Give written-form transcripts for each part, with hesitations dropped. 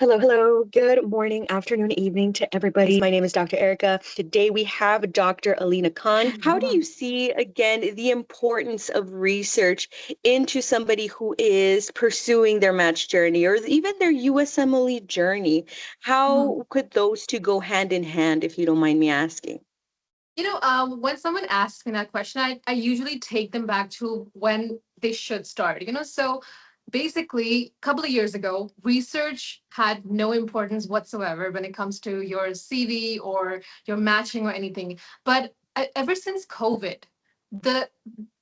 Hello, hello. Good morning, afternoon, evening to everybody. My name is Dr. Erica. Today we have Dr. Alina Khan. How do you see, again, the importance of research into somebody who is pursuing their match journey or even their USMLE journey? Mhm. How could those two go hand in hand, if you don't mind me asking? When someone asks me that question, I usually take them back to when they should start. So basically, a couple of years ago, research had no importance whatsoever when it comes to your CV or your matching or anything. But ever since COVID, the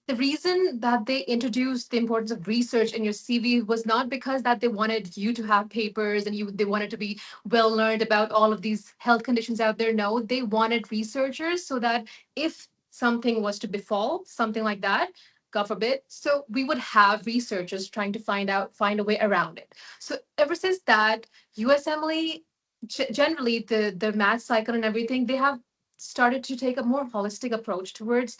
the reason that they introduced the importance of research in your CV was not because that they wanted you to have papers and they wanted to be well learned about all of these health conditions out there. No, they wanted researchers so that if something was to befall, something like that, God forbid, so we would have researchers trying to find a way around it. So ever since that, USMLE, generally the math cycle and everything, they have started to take a more holistic approach towards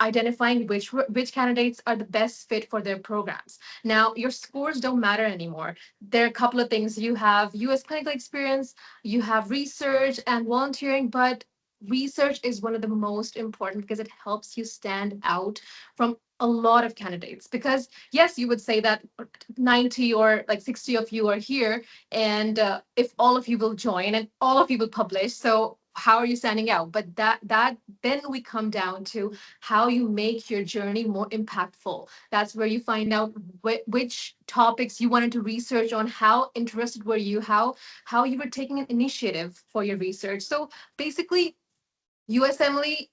identifying which candidates are the best fit for their programs. Now, your scores don't matter anymore. There are a couple of things. You have US clinical experience, you have research and volunteering, but research is one of the most important because it helps you stand out from a lot of candidates. Because yes, you would say that 90 or like 60 of you are here, and if all of you will join and all of you will publish, so how are you standing out? But that then we come down to how you make your journey more impactful. That's where you find out which topics you wanted to research on, how interested were you, how you were taking an initiative for your research. So basically, USMLE,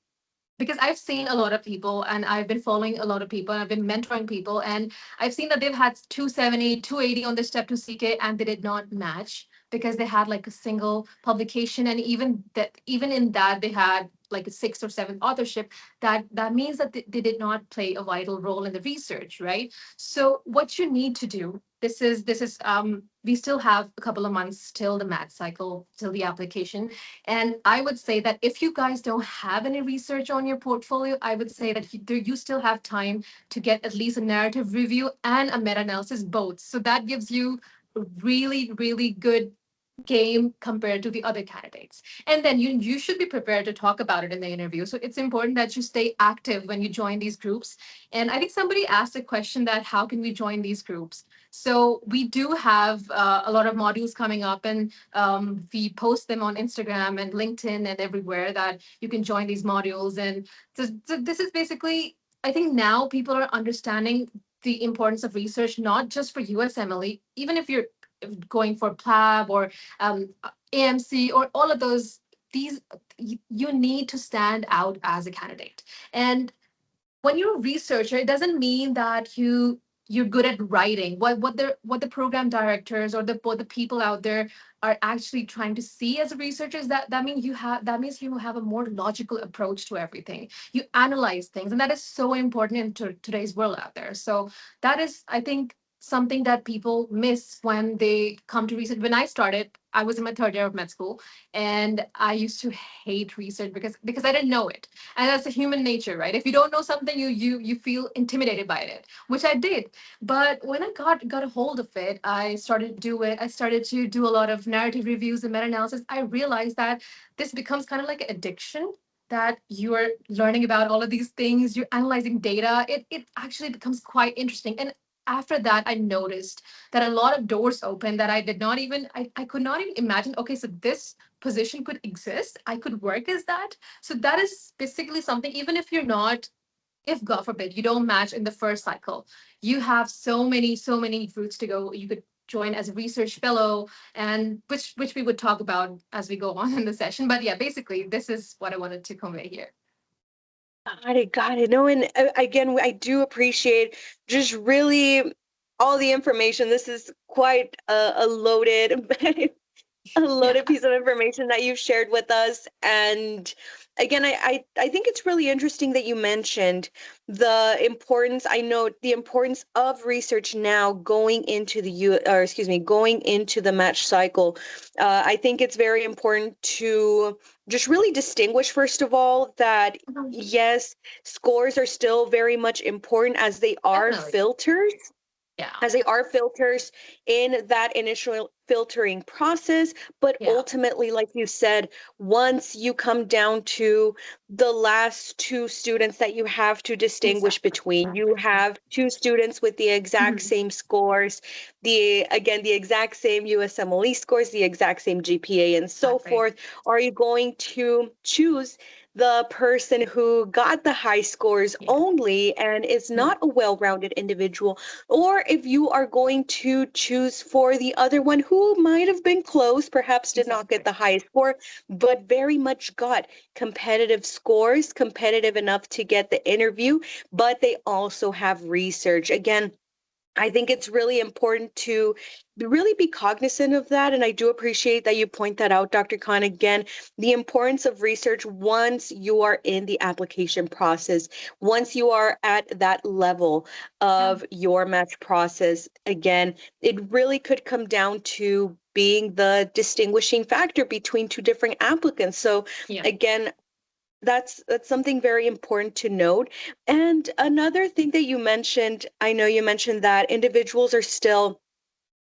because I've seen a lot of people and I've been following a lot of people and I've been mentoring people, and I've seen that they've had 270, 280 on their step to CK and they did not match because they had like a single publication, and even in that they had like a sixth or seventh authorship. That means that they did not play a vital role in the research, right? So what you need to do, this is we still have a couple of months till the match cycle, till the application, and I would say that if you guys don't have any research on your portfolio, I would say that you still have time to get at least a narrative review and a meta analysis, both. So that gives you a really, really good game compared to the other candidates. And then you should be prepared to talk about it in the interview. So it's important that you stay active when you join these groups. And I think somebody asked a question that how can we join these groups? So we do have a lot of modules coming up, and we post them on Instagram and LinkedIn and everywhere that you can join these modules. And so this is basically, I think now people are understanding the importance of research, not just for USMLE, even if you're going for PLAB or AMC or all of those, these you need to stand out as a candidate. And when you're a researcher, it doesn't mean that you're good at writing. What the program directors or the people out there are actually trying to see as researchers, that means you have a more logical approach to everything. You analyze things, and that is so important in today's world out there. So that is, I think, something that people miss when they come to research. When I started, I was in my third year of med school, and I used to hate research because I didn't know it. And that's a human nature, right? If you don't know something, you feel intimidated by it, which I did. But when I got a hold of it, I started to do a lot of narrative reviews and meta-analysis. I realized that this becomes kind of like an addiction, that you are learning about all of these things, you're analyzing data. It actually becomes quite interesting. And after that, I noticed that a lot of doors open that I could not even imagine. Okay, so this position could exist, I could work as that. So that is basically something, even if you're not, if God forbid you don't match in the first cycle, you have so many routes to go. You could join as a research fellow, and which we would talk about as we go on in the session. But yeah, basically this is what I wanted to convey here. Got it, got it. No, and again, I do appreciate just really all the information. This is quite a loaded a Yeah. loaded piece of information that you've shared with us. And again, I think it's really interesting that you mentioned the importance. I know the importance of research now going into or excuse me, going into the match cycle. I think it's very important to just really distinguish, first of all, that Mhm. yes, scores are still very much important as they are Definitely. filters, Yeah. as they are filters in that initial filtering process. But Yeah. ultimately, like you said, once you come down to the last two students that you have to distinguish Exactly. between, you have two students with the exact Mhm. same scores, the exact same USMLE scores, the exact same GPA, and so Exactly. forth. Are you going to choose the person who got the high scores Yeah. only and is Mhm. not a well-rounded individual, or if you are going to choose for the other one who might have been close, perhaps did not get Exactly. the highest score, but very much got competitive scores, competitive enough to get the interview, but they also have research. Again, I think it's really important to really be cognizant of that. And I do appreciate that you point that out, Dr. Khan. Again, the importance of research once you are in the application process, once you are at that level Yeah. of your match process. Again, it really could come down to being the distinguishing factor between two different applicants. So, Yeah. again, that's something very important to note. And another thing that you mentioned, I know you mentioned that individuals are still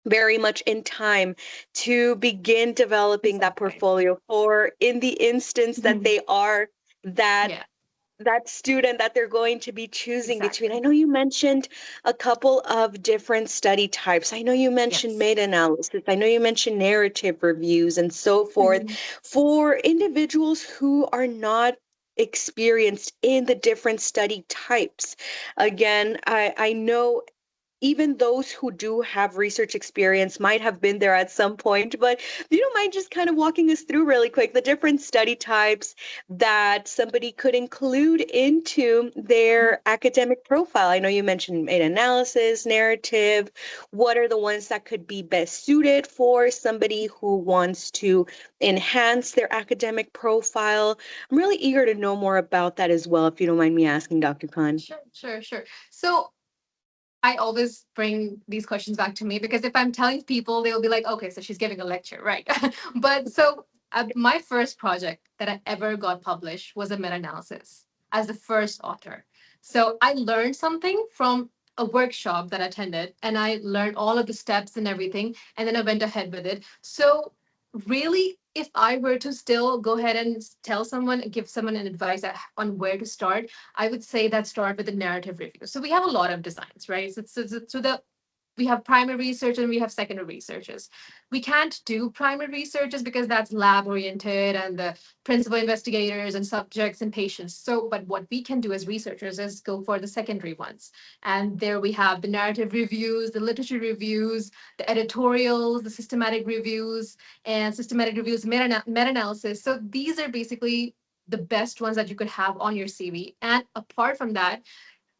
very much in time to begin developing that Exactly. portfolio, or in the instance that Mhm. they are that Yeah. student that they're going to be choosing between. I Exactly. know you mentioned a couple of different study types. I know you mentioned Yes. meta-analysis. I know you mentioned narrative reviews and so forth. Mhm. For individuals who are not experienced in the different study types, again, I know even those who do have research experience might have been there at some point, but you don't mind just kind of walking us through really quick the different study types that somebody could include into their academic profile? I know you mentioned meta-analysis, narrative. What are the ones that could be best suited for somebody who wants to enhance their academic profile? I'm really eager to know more about that as well, if you don't mind me asking, Dr. Khan. Sure. Sure. Sure. So I always bring these questions back to me because if I'm telling people, they'll be like, okay, so she's giving a lecture, right? But so my first project that I ever got published was a meta analysis as the first author. So I learned something from a workshop that I attended, and I learned all of the steps and everything, and then I went ahead with it. So, really, if I were to still go ahead and tell someone, give someone an advice on where to start, I would say that start with the narrative review. So we have a lot of designs, right? So the we have primary research and we have secondary researches. We can't do primary researches because that's lab oriented and the principal investigators and subjects and patients. So, but what we can do as researchers is go for the secondary ones. And there we have the narrative reviews, the literature reviews, the editorials, the systematic reviews, meta analysis. So these are basically the best ones that you could have on your CV. And apart from that,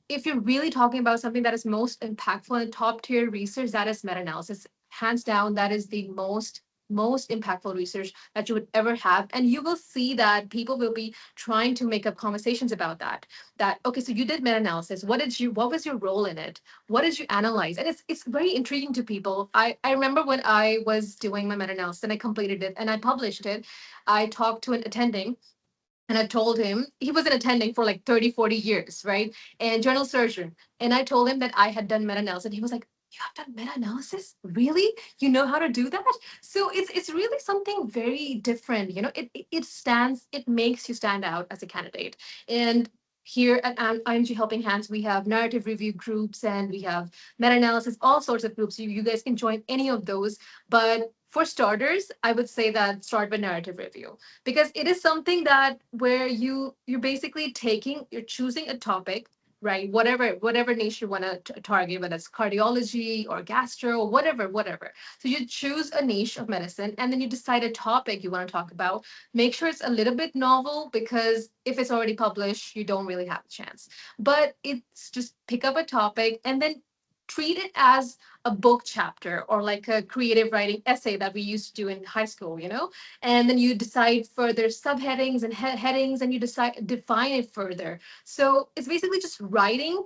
if you're really talking about something that is most impactful and top tier research, that is meta analysis. Hands down, that is the most impactful research that you would ever have, and you will see that people will be trying to make up conversations about that okay, so you did meta-analysis, what was your role in it, what did you analyze? And it's very intriguing to people. I remember when I was doing my meta-analysis and I completed it and I published it, I talked to an attending and I told him, he wasn't attending for like 30, 40 years, right? And general surgeon. And I told him that I had done meta-analysis. And he was like, you have done meta-analysis? Really? You know how to do that? So it's really something very different. You know, it makes you stand out as a candidate. And here at IMG Helping Hands, we have narrative review groups and we have meta-analysis, all sorts of groups. You guys can join any of those. But for starters, I would say that start with narrative review because it is something that where you're basically you're choosing a topic, right, whatever niche you want to target, whether it's cardiology or gastro, whatever. So you choose a niche of medicine and then you decide a topic you want to talk about. Make sure it's a little bit novel because if it's already published you don't really have a chance, but it's just pick up a topic and then treat it as a book chapter or like a creative writing essay that we used to do in high school, and then you decide further subheadings and headings and you define it further. So it's basically just writing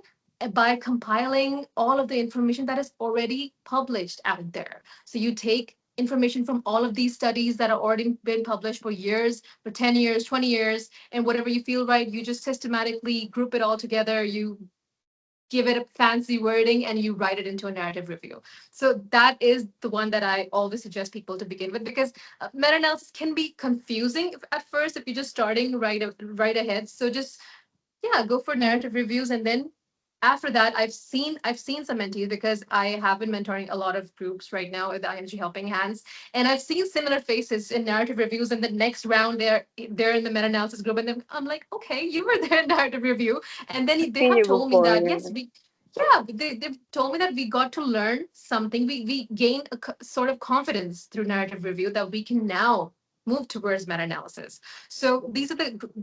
by compiling all of the information that is already published out there. So you take information from all of these studies that are already been published for years, for 10 years, 20 years, and whatever you feel right, you just systematically group it all together. You give it a fancy wording, and you write it into a narrative review. So that is the one that I always suggest people to begin with, because meta-analysis can be confusing at first if you're just starting right ahead. So just, yeah, go for narrative reviews. And then after that, I've seen some mentees, because I have been mentoring a lot of groups right now with IMG Helping Hands, and I've seen similar faces in narrative reviews. And the next round, they're in the meta-analysis group, and then I'm like, okay, you were there in narrative review. And then they Seen have you told me before, that, yeah. yes, they've told me that we got to learn something. We gained a sort of confidence through narrative review, that we can now move towards meta-analysis. So these are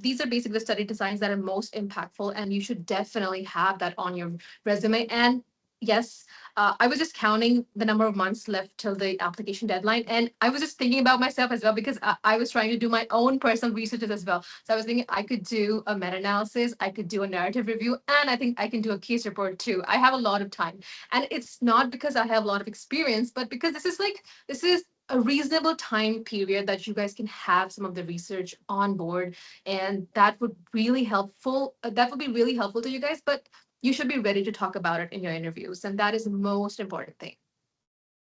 basically the study designs that are most impactful, and you should definitely have that on your resume. And yes, I was just counting the number of months left till the application deadline, and I was just thinking about myself as well, because I was trying to do my own personal researches as well. So I was thinking I could do a meta-analysis, I could do a narrative review, and I think I can do a case report too. I have a lot of time, and it's not because I have a lot of experience, but because this is a reasonable time period that you guys can have some of the research on board, and that would be really helpful to you guys. But you should be ready to talk about it in your interviews, and that is the most important thing.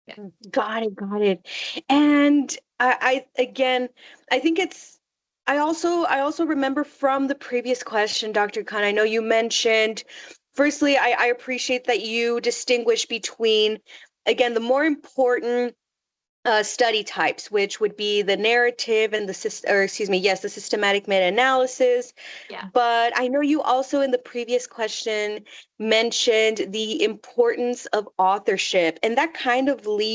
Yeah. Got it, got it. And I again, I think it's I also remember from the previous question, Dr. Khan, I know you mentioned, firstly, I appreciate that you distinguish between, again, the more important study types, which would be the narrative and or excuse me, yes, the systematic meta-analysis. Yeah. But I know you also in the previous question mentioned the importance of authorship, and that kind of also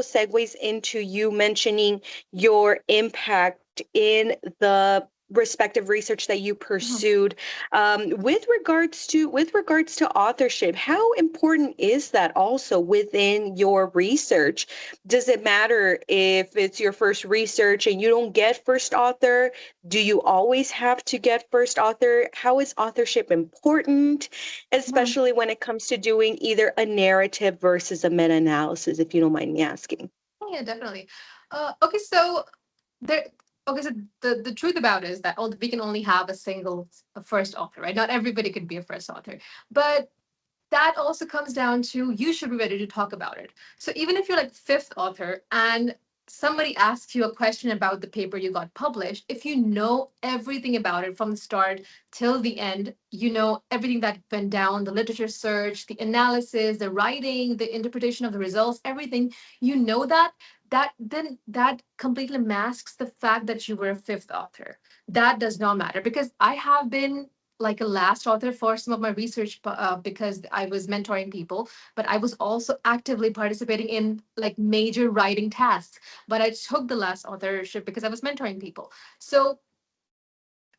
segues into you mentioning your impact in the respective research that you Mhm. pursued. With regards to authorship, how important is that also within your research? Does it matter if it's your first research and you don't get first author? Do you always have to get first author? How is authorship important, Mhm. especially when it comes to doing either a narrative versus a meta-analysis, if you don't mind me asking? Yeah, definitely. Okay, so there. Okay, so the truth about it is that we can only have a first author, right? Not everybody could be a first author, but that also comes down to, you should be ready to talk about it. So even if you're like fifth author and somebody asks you a question about the paper you got published, if you know everything about it from the start till the end, you know everything that went down, the literature search, the analysis, the writing, the interpretation of the results, everything, you know that completely masks the fact that you were a fifth author. That does not matter, because I have been like a last author for some of my research, because I was mentoring people, but I was also actively participating in like major writing tasks. But I took the last authorship because I was mentoring people. So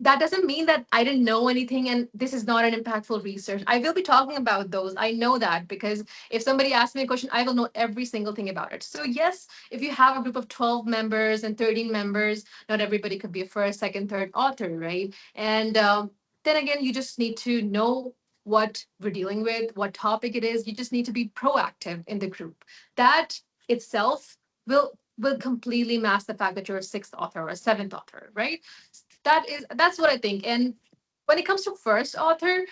that doesn't mean that I didn't know anything and this is not an impactful research. I will be talking about those. I know that, because if somebody asks me a question, I will know every single thing about it. So, yes, if you have a group of 12 members and 13 members, not everybody could be a first, second, third author, right? And then again, you just need to know what we're dealing with, what topic it is. You just need to be proactive in the group. That itself will completely mask the fact that you're a sixth author or a seventh author, right? That's what I think. And when it comes to first author,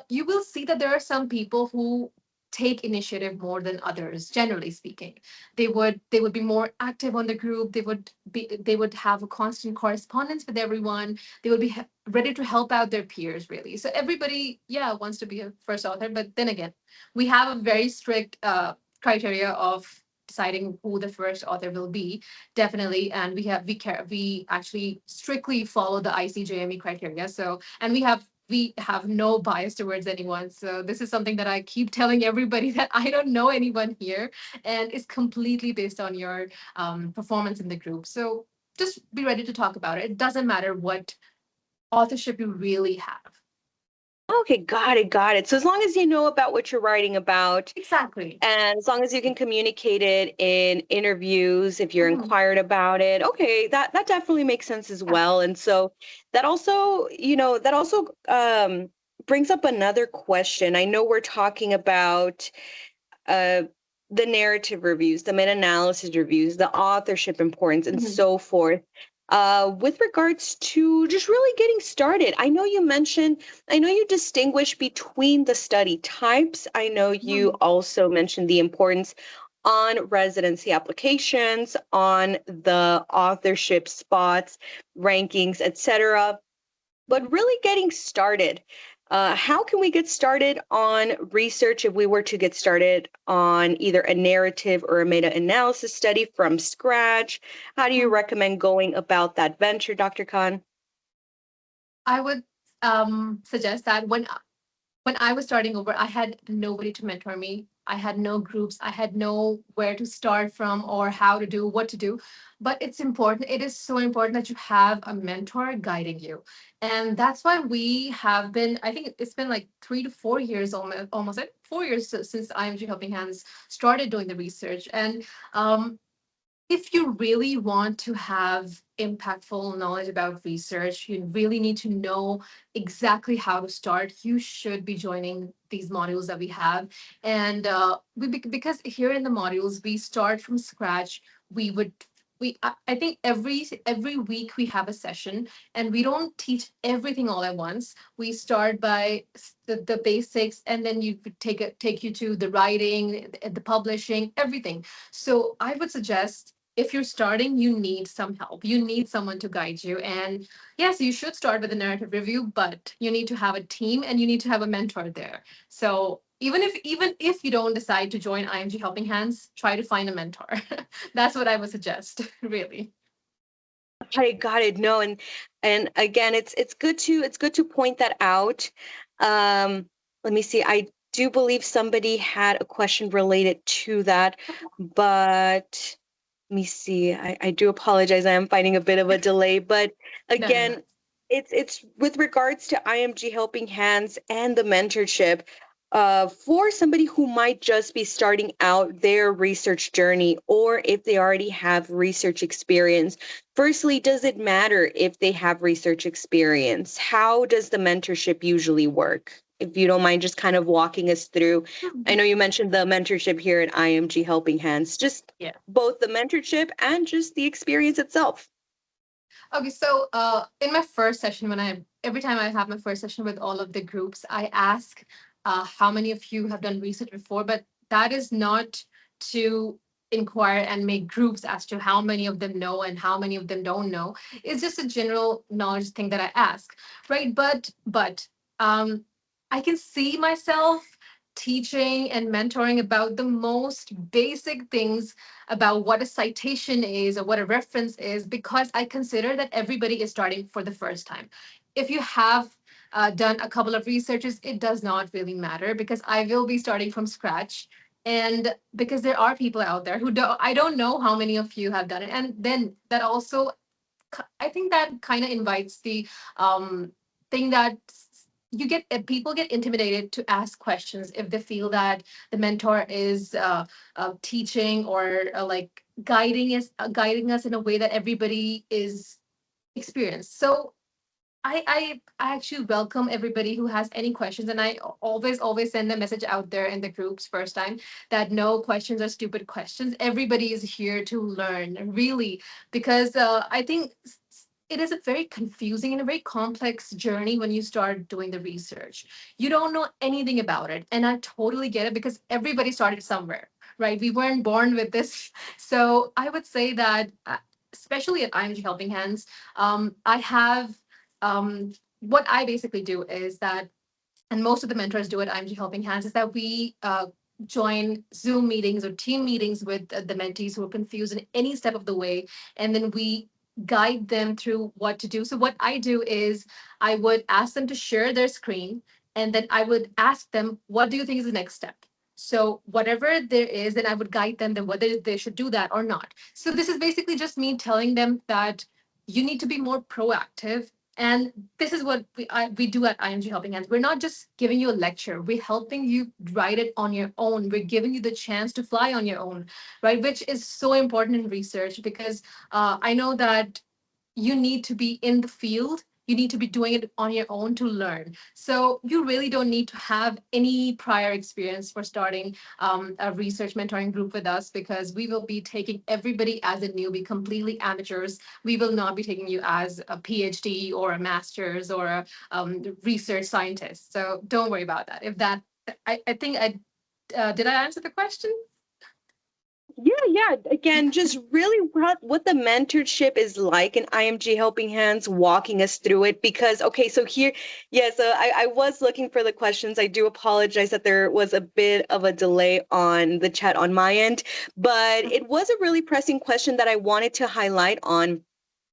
you will see that there are some people who take initiative more than others. Generally speaking, they would be more active on the group. They would have a constant correspondence with everyone. They would be ready to help out their peers, really. So everybody, yeah, wants to be a first author, but then again, we have a very strict criteria of deciding who the first author will be. Definitely, and we actually strictly follow the ICJME criteria. So, and we have no bias towards anyone. So this is something that I keep telling everybody, that I don't know anyone here, and it's completely based on your performance in the group. So just be ready to talk about it. It doesn't matter what authorship you really have. Okay, got it, got it. So as long as you know about what you're writing about, Exactly. and as long as you can communicate it in interviews, if you're Mhm. inquired about it, okay, that definitely makes sense as Yeah. well. And so that also brings up another question. I know we're talking about uh the narrative reviews, the meta-analysis reviews, the authorship importance, and Mhm. so forth. with regards to just really getting started. I know you distinguish between the study types. I know you Mhm. also mentioned the importance on residency applications, on the authorship spots, rankings, etc. But really getting started, how can we get started on research if we were to get started on either a narrative or a meta analysis study from scratch? How do you Mhm. recommend going about that venture, Dr. Khan? I would suggest that when I was starting over, I had nobody to mentor me. I had no groups. I had no where to start from or how to do what to do. But it's important. It is so important that you have a mentor guiding you. And that's why we have been, I think it's been like 3 to 4 years, almost like 4 years since IMG Helping Hands started doing the research. And um, if you really want to have impactful knowledge about research, you really need to know exactly how to start. You should be joining these modules that we have. And because here in the modules, we start from scratch. We would I think every week we have a session, and we don't teach everything all at once. We start by the basics, and then you could take you to the writing, the publishing, everything. So I would suggest, if you're starting, you need some help. You need someone to guide you. And yes, you should start with a narrative review, but you need to have a team and you need to have a mentor there. So even if you don't decide to join IMG Helping Hands, try to find a mentor. That's what I would suggest, really. Got it. No, and again, it's good to point that out. Um, Let me see. I do believe somebody had a question related to that, but let me see. I do apologize. I am finding a bit of a delay, but No, no, no. again, it's with regards to IMG Helping Hands and the mentorship. For somebody who might just be starting out their research journey, or if they already have research experience, firstly, does it matter if they have research experience? How does the mentorship usually work? If you don't mind just kind of walking us through. I know you mentioned the mentorship here at IMG Helping Hands, just Yeah. both the mentorship and just the experience itself. Okay, so in my first session, every time I have my first session with all of the groups, I ask how many of you have done research before, but that is not to inquire and make groups as to how many of them know and how many of them don't know. It's just a general knowledge thing that I ask, right? But I can see myself teaching and mentoring about the most basic things about what a citation is or what a reference is, because I consider that everybody is starting for the first time. If you have done a couple of researches, it does not really matter, because I will be starting from scratch. And because there are people out there who don't, I don't know how many of you have done it. And then that also, I think that kind of invites the thing that people get intimidated to ask questions if they feel that the mentor is teaching or like guiding us in a way that everybody is experienced. So I actually welcome everybody who has any questions, and I always send a message out there in the groups first time that no questions are stupid questions. Everybody is here to learn, really, because I think it is a very confusing and a very complex journey when you start doing the research. You don't know anything about it, and I totally get it, because everybody started somewhere, right? We weren't born with this, so I would say that. Especially at IMG Helping Hands, I have what I basically do is that, and most of the mentors do at IMG Helping Hands, is that we join Zoom meetings or team meetings with the mentees who are confused in any step of the way, and then we guide them through what to do. So what I do is I would ask them to share their screen, and then I would ask them, what do you think is the next step? So whatever there is, then I would guide them then whether they should do that or not. So this is basically just me telling them that you need to be more proactive, and this is what we do at IMG Helping Hands. We're not just giving you a lecture, we're helping you write it on your own. We're giving you the chance to fly on your own, right? Which is so important in research, because I know that you need to be in the field. You need to be doing it on your own to learn. So you really don't need to have any prior experience for starting a research mentoring group with us, because we will be taking everybody as a newbie, completely amateurs. We will not be taking you as a PhD or a master's or a research scientist. So don't worry about that. If that, I think I did I answer the question? Yeah, yeah. Again, just really what the mentorship is like in IMG Helping Hands, walking us through it. Because, okay, so here, yeah, so I was looking for the questions. I do apologize that there was a bit of a delay on the chat on my end, but it was a really pressing question that I wanted to highlight on.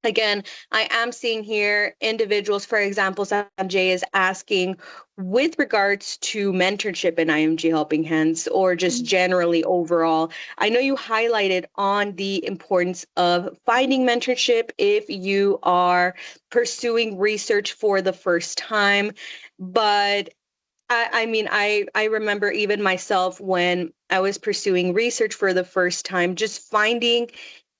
Again, I am seeing here individuals, for example, Sanjay is asking with regards to mentorship in IMG Helping Hands or just Mhm. generally overall. I know you highlighted on the importance of finding mentorship if you are pursuing research for the first time. But I mean, I remember even myself when I was pursuing research for the first time, just finding,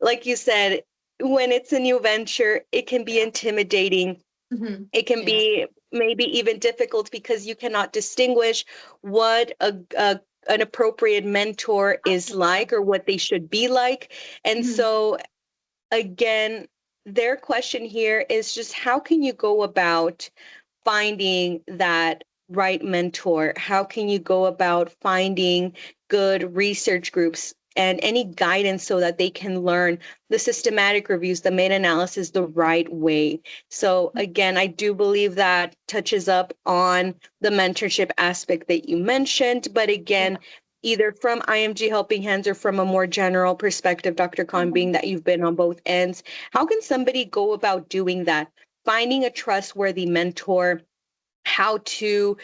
like you said, when it's a new venture, it can be Yeah. intimidating. Mhm. It can Yeah. be maybe even difficult because you cannot distinguish what an appropriate mentor is Absolutely. like or what they should be like. And Mhm. so again, their question here is just how can you go about finding that right mentor? How can you go about finding good research groups and any guidance so that they can learn the systematic reviews, the meta analysis the right way? So, again, I do believe that touches up on the mentorship aspect that you mentioned. But again, Yeah. either from IMG Helping Hands or from a more general perspective, Dr. Khan, being that you've been on both ends, how can somebody go about doing that? Finding a trustworthy mentor, how to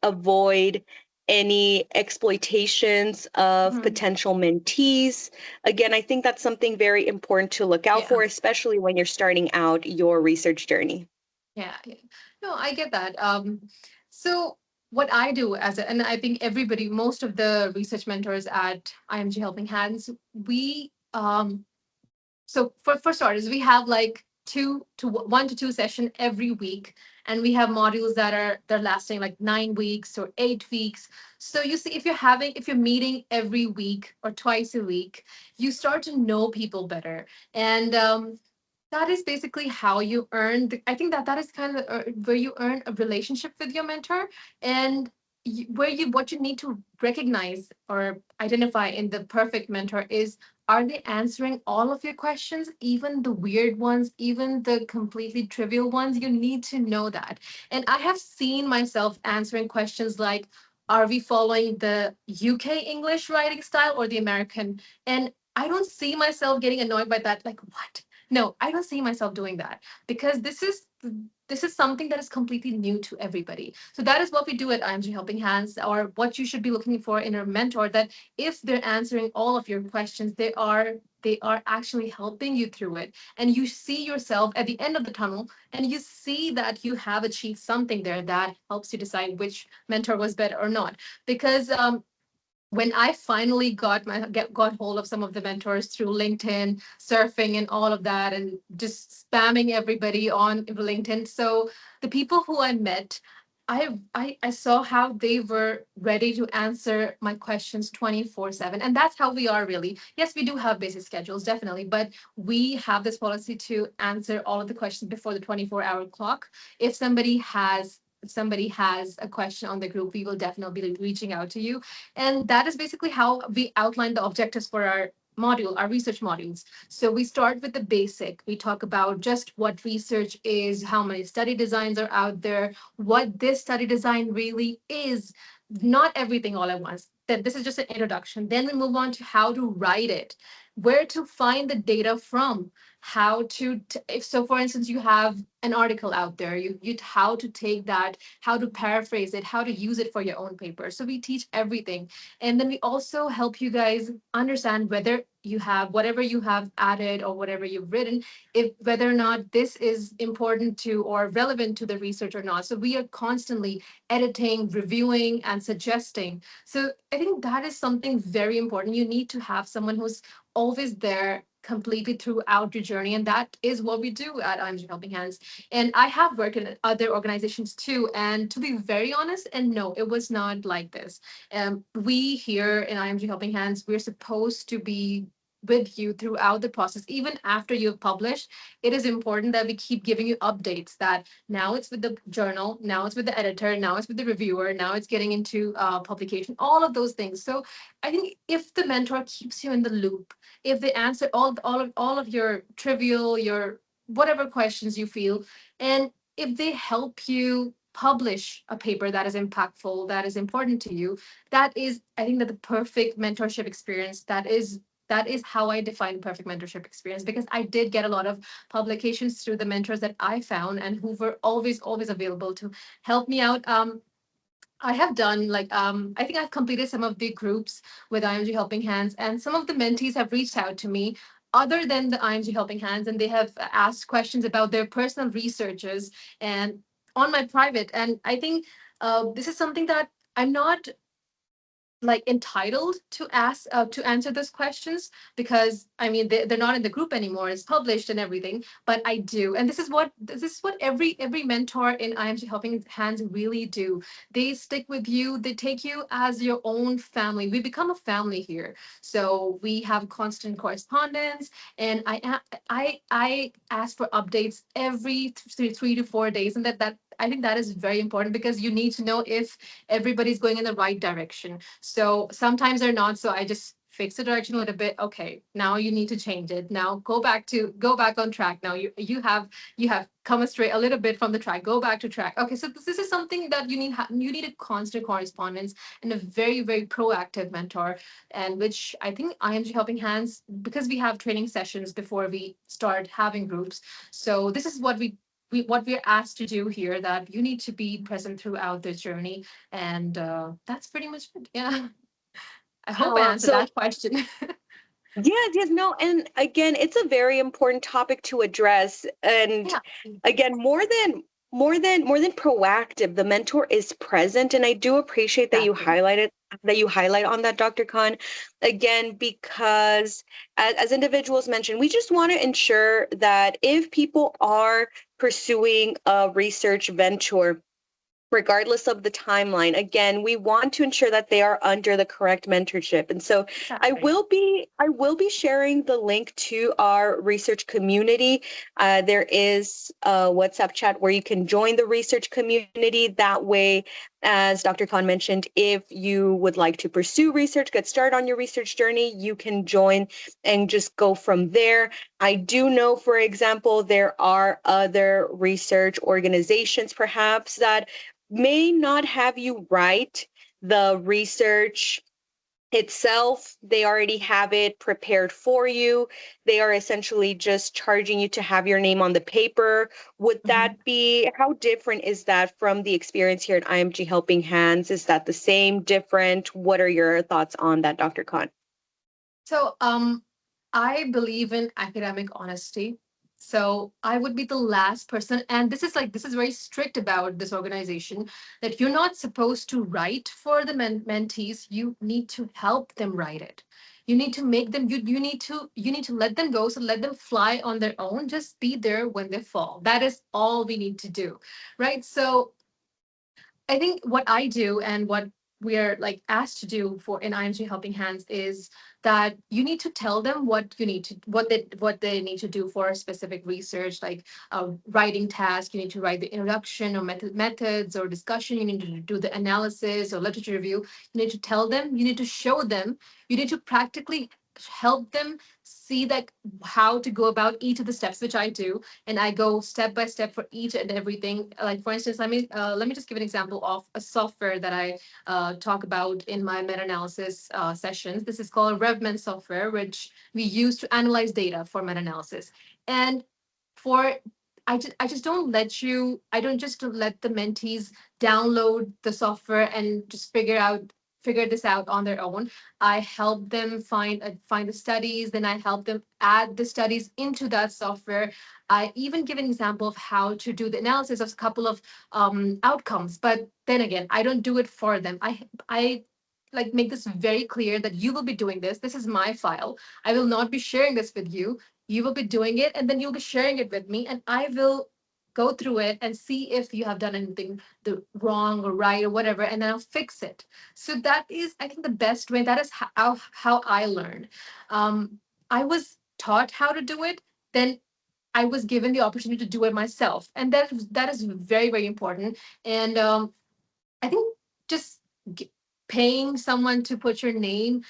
avoid any exploitations of Mhm. potential mentees. Again, I think that's something very important to look out Yeah. for, especially when you're starting out your research journey. Yeah, yeah. No, I get that. So what I do as a, and I think everybody, most of the research mentors at IMG Helping Hands, we so for starters, we have like 1 to 2 session every week, and we have modules that are they're lasting like 9 weeks or 8 weeks. So you see, if you're meeting every week or twice a week, you start to know people better, and that is basically how you earn I think that that is kind of where you earn a relationship with your mentor, and where you what you need to recognize or identify in the perfect mentor is, are they answering all of your questions, even the weird ones, even the completely trivial ones? You need to know that. And I have seen myself answering questions like, are we following the UK English writing style or the American? And I don't see myself getting annoyed by that. Like, what? No, I don't see myself doing that, because this is something that is completely new to everybody. So that is what we do at IMG Helping Hands, or what you should be looking for in a mentor. That if they're answering all of your questions, they are actually helping you through it, and you see yourself at the end of the tunnel, and you see that you have achieved something there that helps you decide which mentor was better or not. Because when I finally got hold of some of the mentors through LinkedIn, surfing, and all of that, and just spamming everybody on LinkedIn. So the people who I met, I saw how they were ready to answer my questions 24/7, and that's how we are really. Yes, we do have busy schedules, definitely, but we have this policy to answer all of the questions before the 24-hour clock. If somebody has a question on the group, we will definitely be reaching out to you, and that is basically how we outline the objectives for our module, our research modules. So we start with the basic. We talk about just what research is, how many study designs are out there, what this study design really is, not everything all at once. That this is just an introduction. Then we move on to how to write it, where to find the data from, how to, if so, for instance, you have an article out there, you how to take that, how to paraphrase it, how to use it for your own paper. So we teach everything. And then we also help you guys understand whether you have whatever you have added or whatever you've written, if whether or not this is important to or relevant to the research or not. So we are constantly editing, reviewing, and suggesting. So I think that is something very important. You need to have someone who's always there, completely throughout your journey. And that is what we do at IMG Helping Hands. And I have worked in other organizations too. And to be very honest, and no, it was not like this. We here in IMG Helping Hands, we're supposed to be with you throughout the process, even after you've published. It is important that we keep giving you updates, that now it's with the journal, now it's with the editor, now it's with the reviewer, now it's getting into publication, all of those things. So I think if the mentor keeps you in the loop, if they answer all of your trivial, your whatever questions you feel, and if they help you publish a paper that is impactful, that is important to you, that is, I think, that the perfect mentorship experience. That is how I define perfect mentorship experience, because I did get a lot of publications through the mentors that I found and who were always available to help me out. I have done like I think I've completed some of the groups with IMG Helping Hands, and some of the mentees have reached out to me other than the IMG Helping Hands, and they have asked questions about their personal researches and on my private. And I think this is something that I'm not like entitled to ask to answer those questions, because I mean they're not in the group anymore, it's published and everything, but I do. And this is what every mentor in IMG Helping Hands really do. They stick with you, they take you as your own family. We become a family here, so we have constant correspondence. And I ask for updates every 3 to 4 days, and that I think that is very important, because you need to know if everybody's going in the right direction. So sometimes they're not. So I just fix the direction a little bit. Okay, now you need to change it. Now go back on track. Now you have come astray a little bit from the track. Go back to track. Okay, so this is something that you need a constant correspondence and a very very proactive mentor, and which I think IMG Helping Hands, because we have training sessions before we start having groups. So this is what we're asked to do here, that you need to be present throughout this journey. And that's pretty much it. Yeah. I hope I answered So that question. yes, yes, no, and again, it's a very important topic to address. And Yeah. again, more than proactive, the mentor is present, and I do appreciate that Exactly. you highlight on that, Dr. Khan. Again, because as individuals mentioned, we just want to ensure that if people are pursuing a research venture, regardless of the timeline, again, we want to ensure that they are under the correct mentorship. And so i Exactly. will be i will be sharing the link to our research community. There is a WhatsApp chat where you can join the research community. That way, as Dr. Khan mentioned, if you would like to pursue research, get started on your research journey, you can join and just go from there. I do know, for example, there are other research organizations perhaps that may not have you write the research itself. They already have it prepared for you. They are essentially just charging you to have your name on the paper. Would that Mhm. be, how different is that from the experience here at IMG Helping Hands? Is that the same, different? What are your thoughts on that, Dr. Khan? So I believe in academic honesty. So I would be the last person, and this is very strict about this organization, that you're not supposed to write for the mentees. You need to help them write it. You need to make them. You need to let them go. So let them fly on their own. Just be there when they fall. That is all we need to do, right? So I think what I do and what we're like asked to do for in IMG Helping Hands is that you need to tell them what they need to do for a specific research, like a writing task. You need to write the introduction or methods or discussion. You need to do the analysis or literature review. You need to tell them. You need to show them. You need to practically help them see that how to go about each of the steps, which I do, and I go step by step for each and everything. Like for instance, let me just give an example of a software that I talk about in my meta-analysis sessions. This is called RevMen software, which we use to analyze data for meta-analysis. And for I just don't let you. I don't just let the mentees download the software and just figure this out on their own. I help them find the studies, then I help them add the studies into that software. I even give an example of how to do the analysis of a couple of outcomes. But then again, I don't do it for them. I like make this very clear that you will be doing this. This is my file. I will not be sharing this with you. You will be doing it, and then you'll be sharing it with me, and I will go through it and see if you have done anything the wrong or right or whatever, and then I'll fix it. So that is, I think, the best way. That is how I learned. I was taught how to do it, then I was given the opportunity to do it myself, and that is very very important. And I think just paying someone to put your name,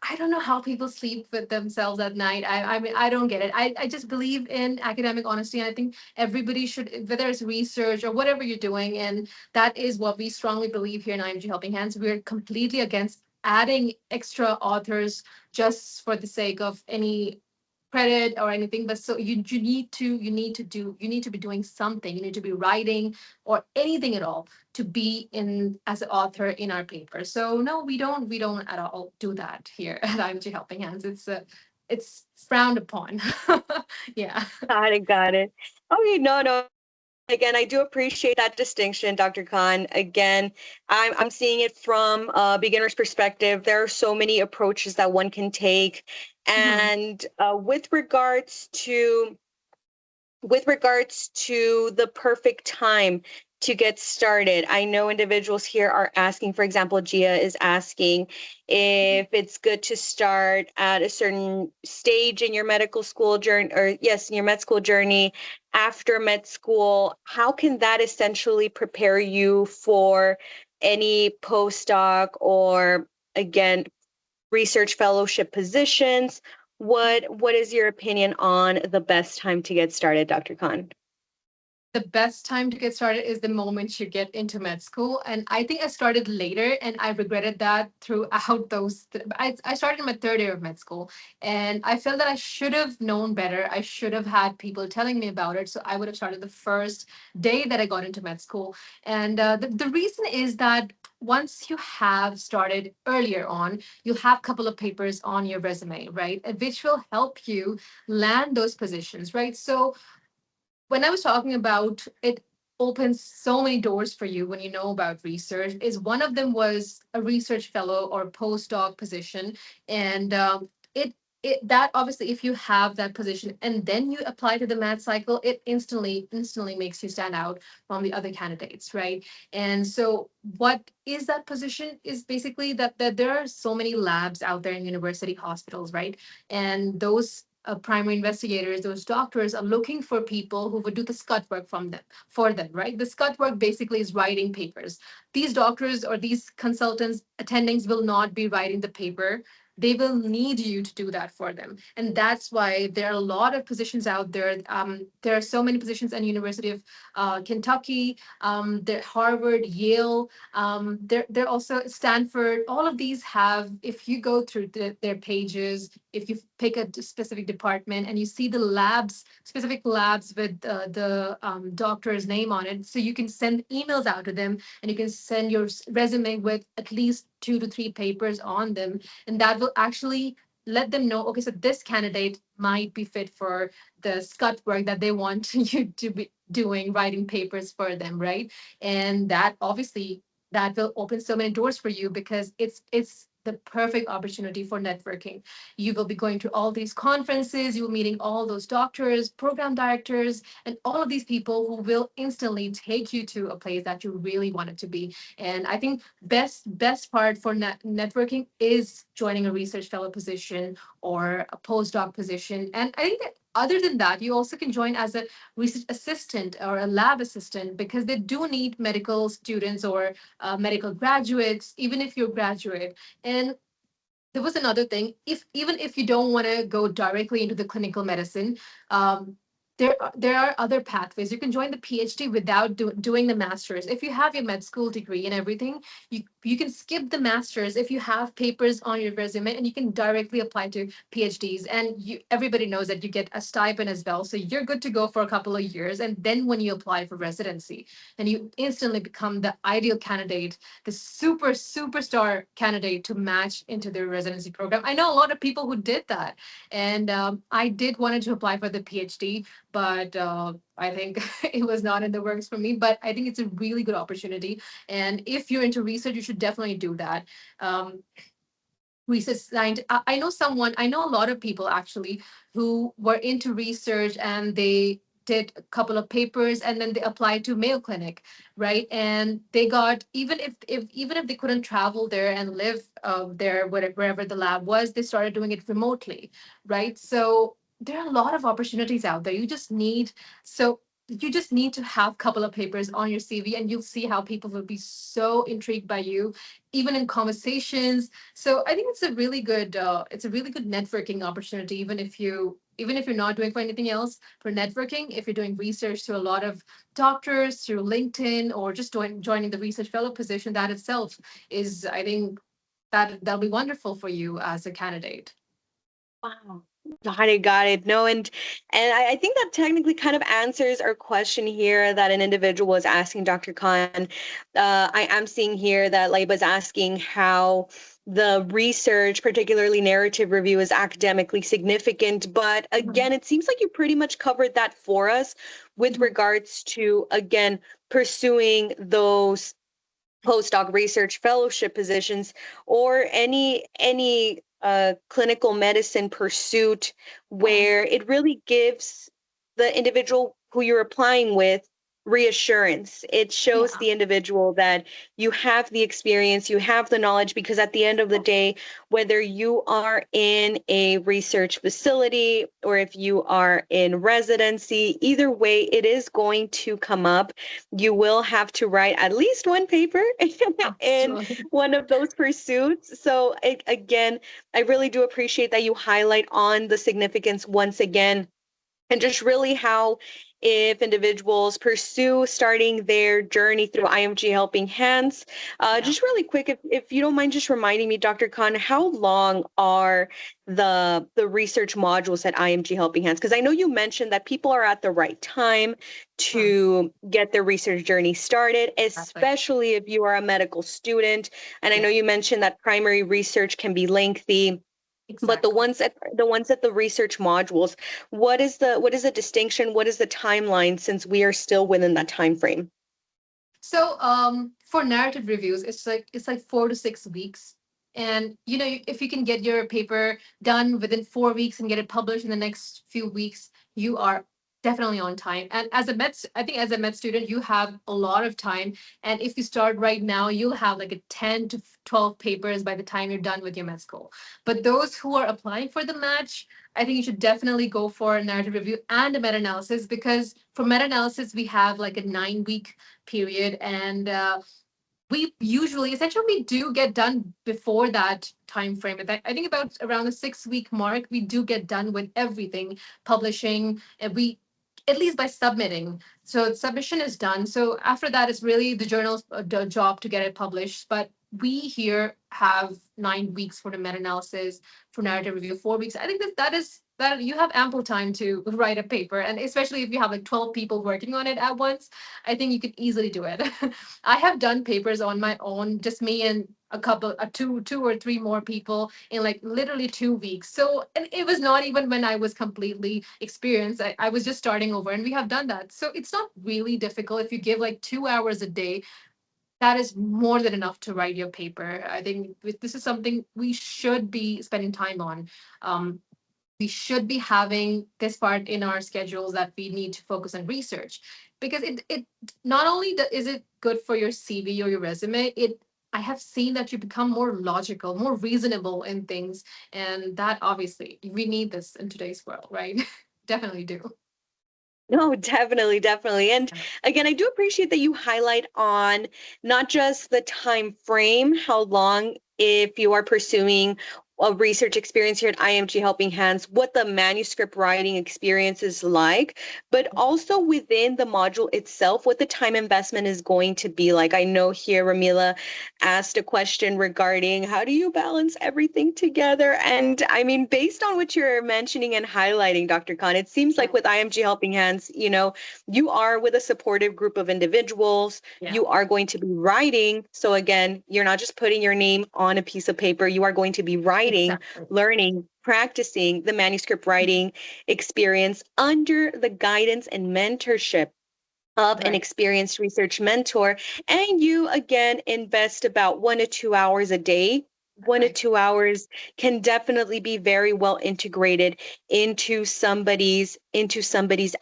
I don't know how people sleep with themselves at night. I mean, I don't get it. I just believe in academic honesty. And I think everybody should, whether it's research or whatever you're doing. And that is what we strongly believe here in IMG Helping Hands. We're completely against adding extra authors just for the sake of any credit or anything. But so you need to be doing something. You need to be writing or anything at all to be in as an author in our paper. So no, we don't at all do that here at IMG Helping Hands. It's frowned upon. Yeah. Got it, got it. Okay, no, no. Again, I do appreciate that distinction, Dr. Khan. Again, I'm seeing it from a beginner's perspective. There are so many approaches that one can take, Mhm. and with regards to the perfect time to get started. I know individuals here are asking, for example, Gia is asking if it's good to start at a certain stage in your medical school journey, or yes, in your med school journey, after med school. How can that essentially prepare you for any postdoc or, again, research fellowship positions? What is your opinion on the best time to get started, Dr. Khan? The best time to get started is the moment you get into med school. And I think I started later and I regretted that throughout I started in my third year of med school, and I felt that I should have known better. I should have had people telling me about it. So I would have started the first day that I got into med school. And the reason is that once you have started earlier on, you'll have a couple of papers on your resume, right? Which will help you land those positions, right? So when I was talking about it opens so many doors for you when you know about research, is one of them was a research fellow or postdoc position. And it that obviously, if you have that position and then you apply to the math cycle, it instantly makes you stand out from the other candidates, right? And so what is that position is basically that there are so many labs out there in university hospitals, right? And those primary investigators, those doctors are looking for people who would do the scut work for them, right? The scut work basically is writing papers. These doctors or these consultants, attendings will not be writing the paper. They will need you to do that for them, and that's why there are a lot of positions out there. There are so many positions at University of Kentucky, there Harvard, Yale. They're also Stanford. All of these have, if you go through their pages, if you pick a specific department and you see the labs, specific labs with the doctor's name on it, so you can send emails out to them and you can send your resume with at least 2 to 3 papers on them, and that will actually let them know, okay, so this candidate might be fit for the scut work that they want you to be doing, writing papers for them, right? And that obviously that will open so many doors for you because it's the perfect opportunity for networking. You will be going to all these conferences, you will meeting all those doctors, program directors, and all of these people who will instantly take you to a place that you really want it to be. And I think best part for networking is joining a research fellow position or a postdoc position. And I think that other than that, you also can join as a research assistant or a lab assistant because they do need medical students or medical graduates, even if you're a graduate. And there was another thing, if even if you don't want to go directly into the clinical medicine, um, there are other pathways. You can join the PhD without doing the master's. If you have your med school degree and everything, you can skip the master's if you have papers on your resume, and you can directly apply to PhDs. And everybody knows that you get a stipend as well, so you're good to go for a couple of years. And then when you apply for residency, then you instantly become the ideal candidate, the superstar candidate to match into their residency program. I know a lot of people who did that, and I did wanted to apply for the PhD, but I think it was not in the works for me. But I think it's a really good opportunity, and if you're into research, you should definitely do that. Um, research scientist. I know someone, I know a lot of people actually who were into research and they did a couple of papers and then they applied to Mayo Clinic, right? And they got, even if they couldn't travel there and live there, wherever the lab was, they started doing it remotely, right? So there are a lot of opportunities out there. So you just need to have a couple of papers on your CV, and you'll see how people will be so intrigued by you, even in conversations. So I think it's a really good networking opportunity, even if you're not doing for anything else for networking. If you're doing research to a lot of doctors through LinkedIn, or just joining the research fellow position, that itself is, I think, that'll be wonderful for you as a candidate. Wow. Got it, got it. No, and I think that technically kind of answers our question here that an individual was asking Dr. Khan. I am seeing here that Laiba's asking how the research, particularly narrative review, is academically significant. But Mhm. again, it seems like you pretty much covered that for us with Mhm. regards to, again, pursuing those postdoc research fellowship positions or any clinical medicine pursuit Yeah. where it really gives the individual who you're applying with reassurance. It shows Yeah. the individual that you have the experience, you have the knowledge, because at the end of the day, whether you are in a research facility or if you are in residency, either way, it is going to come up. You will have to write at least one paper in Absolutely. one of those pursuits. So again, I really do appreciate that you highlight on the significance once again, and just really how if individuals pursue starting their journey through IMG Helping Hands. Yeah. Just really quick, if you don't mind just reminding me, Dr. Khan, how long are the research modules at IMG Helping Hands? Because I know you mentioned that people are at the right time Hmm. to get their research journey started, Exactly. especially if you are a medical student. And I Yeah. know you mentioned that primary research can be lengthy, but Exactly. the ones at the research modules, what is the distinction? What is the timeline since we are still within that time frame? So for narrative reviews, it's like 4 to 6 weeks. And if you can get your paper done within 4 weeks and get it published in the next few weeks, you are definitely on time. And I think as a med student, you have a lot of time. And if you start right now, you'll have like a 10 to 12 papers by the time you're done with your med school. But those who are applying for the match, I think you should definitely go for a narrative review and a meta-analysis, because for meta-analysis, we have like a 9 week period, and we usually essentially we do get done before that time frame. I think about around the 6 week mark, we do get done with everything, publishing, and we, at least by submitting, so submission is done. So after that, it's really the journal's job to get it published. But we here have 9 weeks for the meta-analysis, for narrative review 4 weeks. I think that you have ample time to write a paper, and especially if you have like 12 people working on it at once, I think you could easily do it. I have done papers on my own, just me and two or three more people in like literally 2 weeks. So, and it was not even when I was completely experienced. I was just starting over, and we have done that. So it's not really difficult if you give like 2 hours a day. That is more than enough to write your paper. I think this is something we should be spending time on. Um, we should be having this part in our schedules, that we need to focus on research, because it not only is it good for your CV or your resume, it, I have seen that you become more logical, more reasonable in things, and that obviously we need this in today's world, right? Definitely do. No, definitely, definitely. And again, I do appreciate that you highlight on not just the time frame, how long, if you are pursuing a research experience here at IMG Helping Hands, what the manuscript writing experience is like, but also within the module itself, what the time investment is going to be like. I know here Ramila asked a question regarding how do you balance everything together? And I mean, based on what you're mentioning and highlighting, Dr. Khan, it seems Yeah. like with IMG Helping Hands, you are with a supportive group of individuals. Yeah. You are going to be writing. So again, you're not just putting your name on a piece of paper. You are going to be Yeah. writing, Exactly. learning, practicing the manuscript writing experience under the guidance and mentorship of an Right. experienced research mentor. And you again invest about 1 to 2 hours a day. One to Right. 2 hours can definitely be very well integrated into somebody's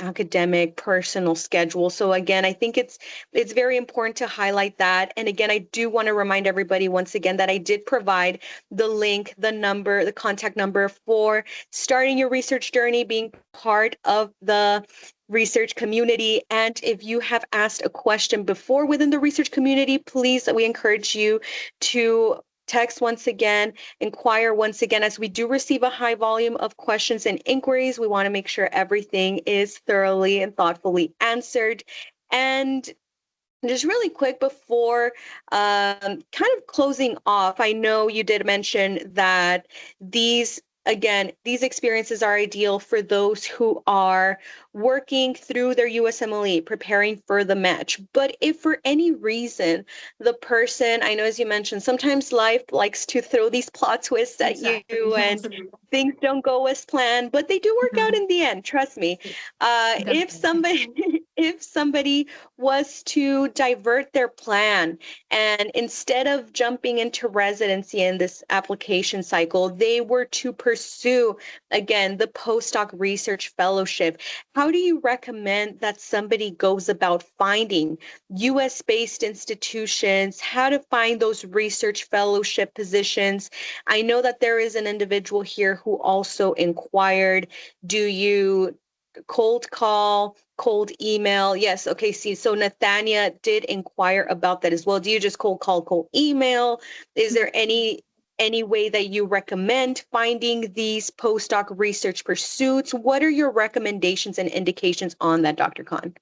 academic personal schedule. So again, I think it's very important to highlight that. And again, I do want to remind everybody once again that I did provide the link, the number, the contact number for starting your research journey, being part of the research community. And if you have asked a question before within the research community, please, we encourage you to text once again, inquire once again, as we do receive a high volume of questions and inquiries. We want to make sure everything is thoroughly and thoughtfully answered. And just really quick before kind of closing off, I know you did mention that these experiences are ideal for those who are working through their USMLE, preparing for the match. But if for any reason the person, I know as you mentioned, sometimes life likes to throw these plot twists at you Exactly. and Absolutely. things don't go as planned, but they do work out Mhm. in the end, trust me. If Definitely. somebody if somebody was to divert their plan and instead of jumping into residency in this application cycle, they were to pursue again the postdoc research fellowship. How do you recommend that somebody goes about finding US based institutions, how to find those research fellowship positions? I know that there is an individual here who also inquired, do you cold call, cold email? Yes. Okay. See, so Nathania did inquire about that as well. Do you just cold call, cold email? Is there any way that you recommend finding these postdoc research pursuits? What are your recommendations and indications on that, Dr. Khan?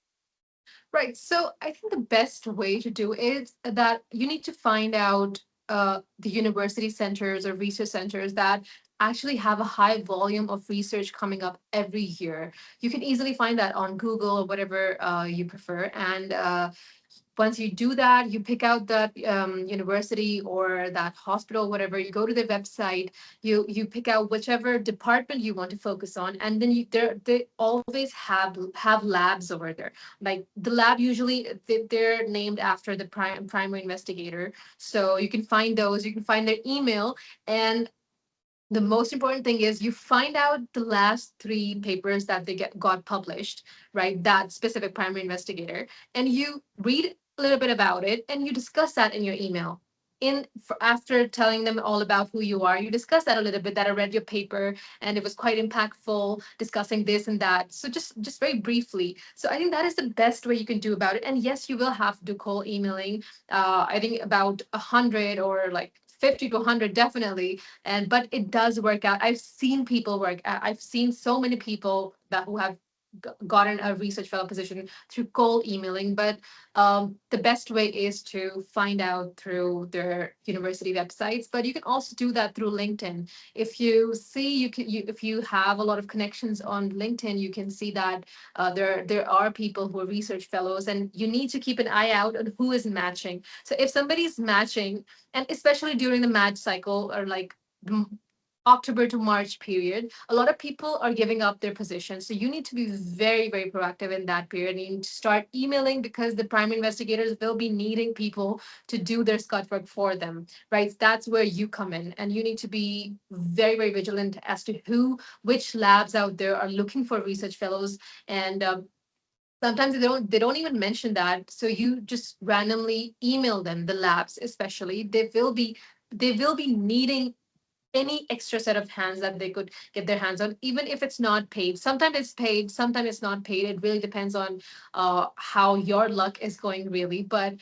Right. So I think the best way to do is that you need to find out the university centers or research centers that actually have a high volume of research coming up every year. You can easily find that on Google or whatever you prefer. And once you do that, you pick out that university or that hospital, whatever. You go to their website. You pick out whichever department you want to focus on, and then they always have labs over there. Like the lab usually they're named after the primary investigator, so you can find those. You can find their email, and the most important thing is you find out the last three papers that got published, right? That specific primary investigator, and you read a little bit about it, and you discuss that in your email. After telling them all about who you are, you discuss that a little bit. That I read your paper and it was quite impactful, discussing this and that. So just very briefly. So I think that is the best way you can do about it. And yes, you will have to do cold emailing. I think about 100 or like 50 to 100 definitely, and but it does work out. I've seen people work. I've seen so many people that who have gotten a research fellow position through cold emailing. But the best way is to find out through their university websites, but you can also do that through LinkedIn. If you see, if you have a lot of connections on LinkedIn, you can see that there are people who are research fellows, and you need to keep an eye out on who is matching. So if somebody's matching, and especially during the match cycle, or like the October to March period, a lot of people are giving up their positions. So you need to be very, very proactive in that period. You need to start emailing because the primary investigators will be needing people to do their scut work for them, right? That's where you come in. And you need to be very, very vigilant as to which labs out there are looking for research fellows. And sometimes they don't even mention that. So you just randomly email them, the labs especially. They will be needing any extra set of hands that they could get their hands on, even if it's not paid. Sometimes it's paid, sometimes it's not paid. It really depends on how your luck is going, really. But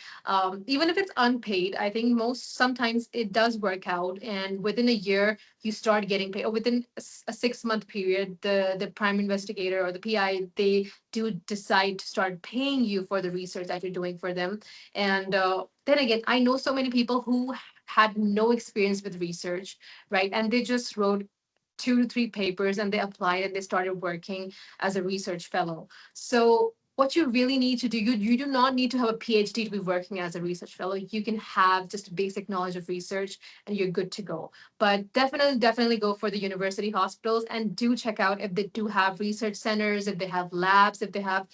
even if it's unpaid, I think most sometimes it does work out, and within a year you start getting paid, or within a 6 month period, the prime investigator or the PI, they do decide to start paying you for the research that you're doing for them. And then again, I know so many people who had no experience with research, right? And they just wrote 2 to 3 papers and they applied and they started working as a research fellow. So what you really need to do, you do not need to have a PhD to be working as a research fellow. You can have just basic knowledge of research and you're good to go. But definitely go for the university hospitals and do check out if they do have research centers, if they have labs, if they have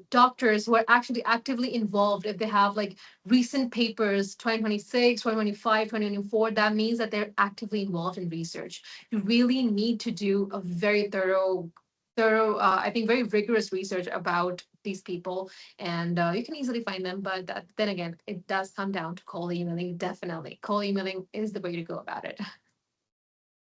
doctors who are actually actively involved, if they have like recent papers, 2026, 2025, 2024, that means that they're actively involved in research. You really need to do a very thorough, I think, very rigorous research about these people, and you can easily find them. But then again, it does come down to cold emailing. Definitely, cold emailing is the way to go about it.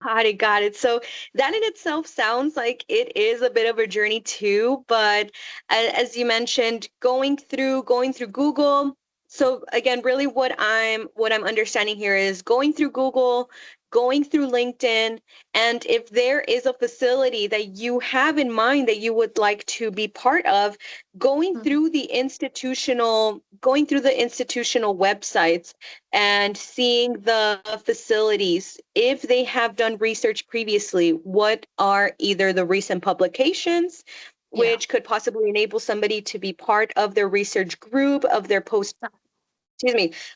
Got it, got it. So that in itself sounds like it is a bit of a journey too, but as you mentioned, going through Google. So again, really what I'm understanding here is going through Google, going through LinkedIn, and if there is a facility that you have in mind that you would like to be part of, Mhm. going through the institutional websites and seeing the facilities, if they have done research previously, what are either the recent publications, Yeah. which could possibly enable somebody to be part of their research group, of their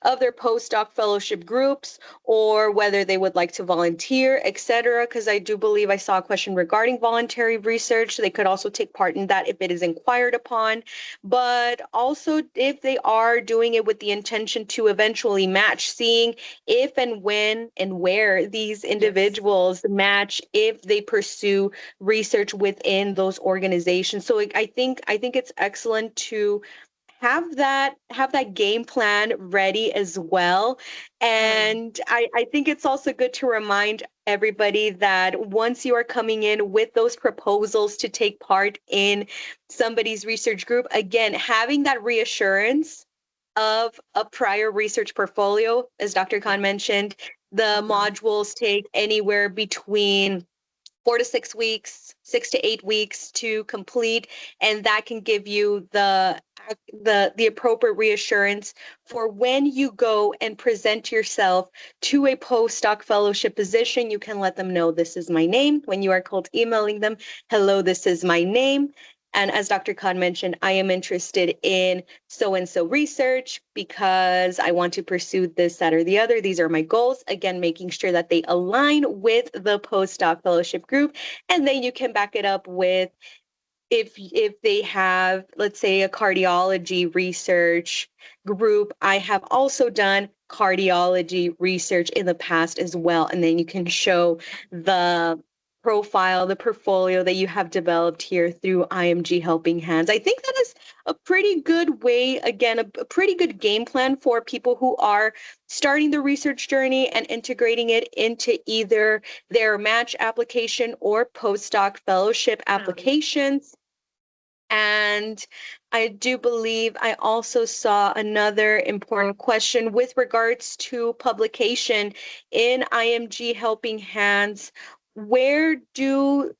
of their postdoc fellowship groups, or whether they would like to volunteer, etc. Because I do believe I saw a question regarding voluntary research. They could also take part in that if it is inquired upon. But also, if they are doing it with the intention to eventually match, seeing if and when and where these Yes. individuals match if they pursue research within those organizations. So I think it's excellent to have that game plan ready as well. Mm. And I think it's also good to remind everybody that once you are coming in with those proposals to take part in somebody's research group, again, having that reassurance of a prior research portfolio, as Dr. Yeah. Khan mentioned, the Mhm. modules take anywhere between 4 to 6 weeks, 6 to 8 weeks to complete, and that can give you the appropriate reassurance for when you go and present yourself to a postdoc fellowship position. You can let them know, this is my name. When you are cold emailing them, hello, this is my name. And as Dr. Khan mentioned, I am interested in so and so research because I want to pursue this, that, or the other. These are my goals. Again, making sure that they align with the postdoc fellowship group. And then you can back it up with, if they have, let's say, a cardiology research group, I have also done cardiology research in the past as well. And then you can show the profile, the portfolio that you have developed here through IMG Helping Hands. I think that is a pretty good way, again, a pretty good game plan for people who are starting the research journey and integrating it into either their match application or postdoc fellowship Um, applications. And I do believe I also saw another important question with regards to publication in IMG Helping Hands. Where do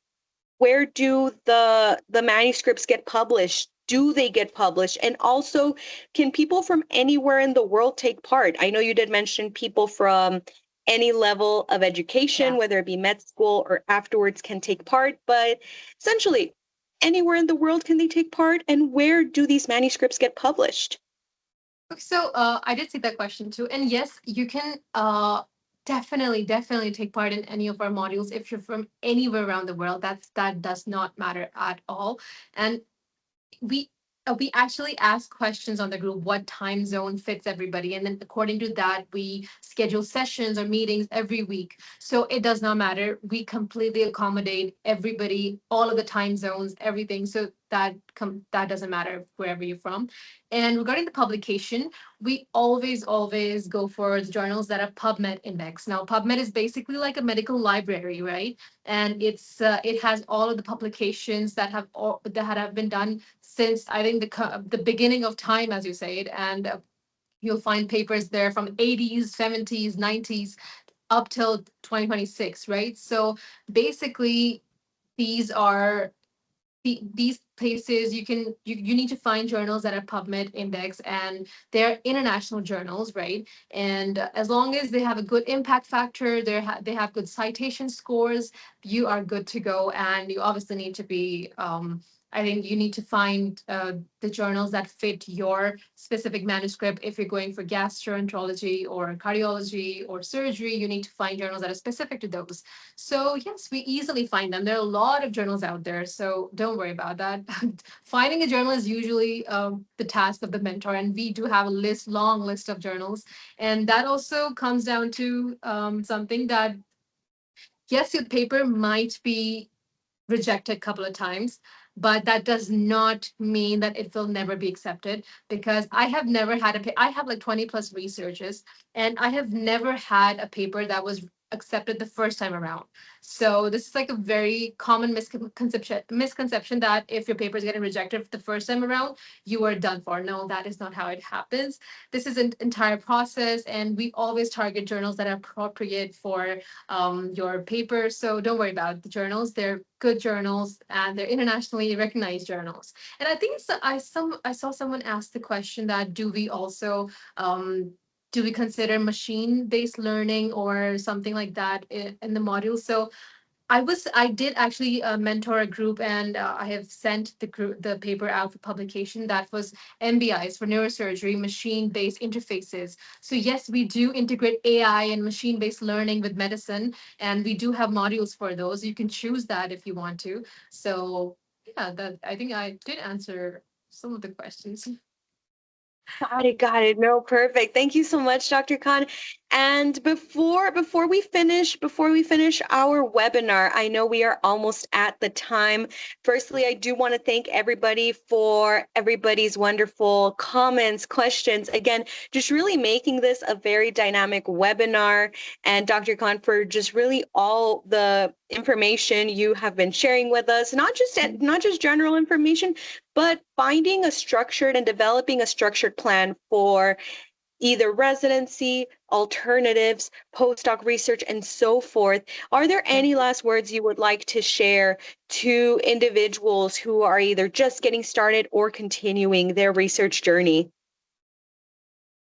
where do the manuscripts get published? Do they get published? And also, can people from anywhere in the world take part? I know you did mention people from any level of education, yeah. whether it be med school or afterwards, can take part, but essentially, anywhere in the world can they take part? And where do these manuscripts get published? So I did see that question too, and yes, you can definitely take part in any of our modules if you're from anywhere around the world. That does not matter at all, and we we actually ask questions on the group, what time zone fits everybody, and then according to that we schedule sessions or meetings every week. So it does not matter, we completely accommodate everybody, all of the time zones, everything. So that doesn't matter wherever you're from. And regarding the publication, we always go for the journals that are PubMed index. Now PubMed is basically like a medical library, right? And it has all of the publications that have been done since, I think, the beginning of time, as you said. And you'll find papers there from 80s, 70s, 90s up till 2026, right? So basically, these are these places you need to find journals that are PubMed index, and they're international journals, right? And as long as they have a good impact factor, they have good citation scores, you are good to go. And you obviously need to be I think you need to find the journals that fit your specific manuscript. If you're going for gastroenterology or cardiology or surgery, you need to find journals that are specific to those. So yes, we easily find them. There are a lot of journals out there, so don't worry about that. Finding a journal is usually the task of the mentor, and we do have a long list of journals, and that also comes down to something that yes, your paper might be rejected a couple of times, but that does not mean that it will never be accepted, because I have never had I have like 20 plus researches, and I have never had a paper that was accepted the first time around. So this is like a very common misconception that if your paper is getting rejected the first time around, you are done for. No, that is not how it happens. This is an entire process, and we always target journals that are appropriate for your paper. So don't worry about the journals. They're good journals, and they're internationally recognized journals. And I think I saw someone ask the question that do we consider machine based learning or something like that in the module? So I did actually mentor a group, and I have sent the paper out for publication. That was MBIs for neurosurgery, machine based interfaces. So yes, we do integrate AI and machine based learning with medicine, and we do have modules for those. You can choose that if you want to. So yeah, that I think I did answer some of the questions. Got it, got it. No, perfect. Thank you so much, Dr. Khan. And before we finish our webinar, I know we are almost at the time. Firstly, I do want to thank everybody for everybody's wonderful comments, questions. Again, just really making this a very dynamic webinar. And Dr. Khan, for just really all the information you have been sharing with us, not just general information, but finding a structured and developing a structured plan for either residency, alternatives, postdoc research, and so forth. Are there any last words you would like to share to individuals who are either just getting started or continuing their research journey?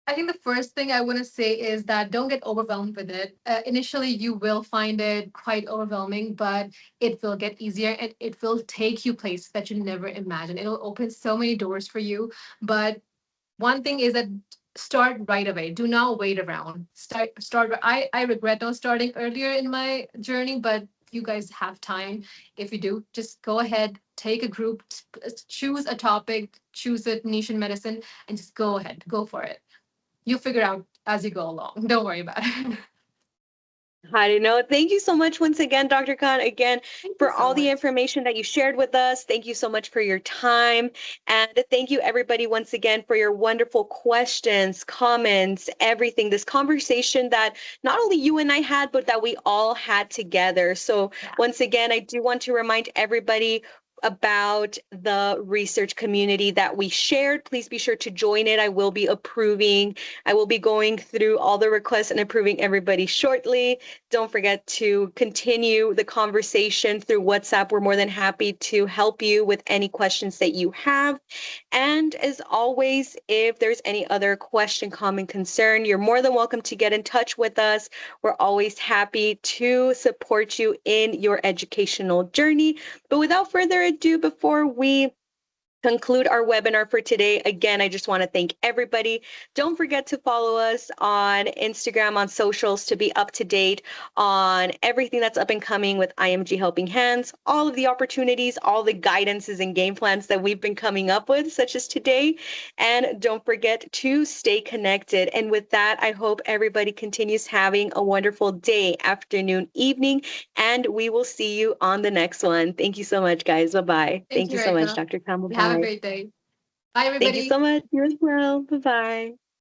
I think the first thing I want to say is that don't get overwhelmed with it. Initially, you will find it quite overwhelming, but it will get easier, and it will take you places that you never imagined. It'll open so many doors for you. But one thing is that start right away. Do not wait around. Start. I regret not starting earlier in my journey, but you guys have time. If you do, just go ahead, take a group, choose a topic, choose a niche in medicine, and just go ahead, go for it. You figure out as you go along. Don't worry about it. I don't know. Thank you so much once again, Dr. Khan, again, Thank you for so all the much. information that you shared with us. Thank you so much for your time. And thank you, everybody, once again, for your wonderful questions, comments, everything. This conversation that not only you and I had, but that we all had together. So, Yeah. once again, I do want to remind everybody about the research community that we shared. Please be sure to join it. I will be going through all the requests and approving everybody shortly. Don't forget to continue the conversation through WhatsApp. We're more than happy to help you with any questions that you have. And as always, if there's any other question, comment, concern, you're more than welcome to get in touch with us. We're always happy to support you in your educational journey. But without further ado, before we conclude our webinar for today. Again, I just want to thank everybody. Don't forget to follow us on Instagram, on socials, to be up to date on everything that's up and coming with IMG Helping Hands, all of the opportunities, all the guidances and game plans that we've been coming up with, such as today. And don't forget to stay connected. And with that, I hope everybody continues having a wonderful day, afternoon, evening, and we will see you on the next one. Thank you so much, guys. Bye-bye. Thank Thank you, you so much, Erica. Dr. Khan. Have a Bye-bye. great day. Bye, Thank you everybody. so much. You as well. Bye-bye.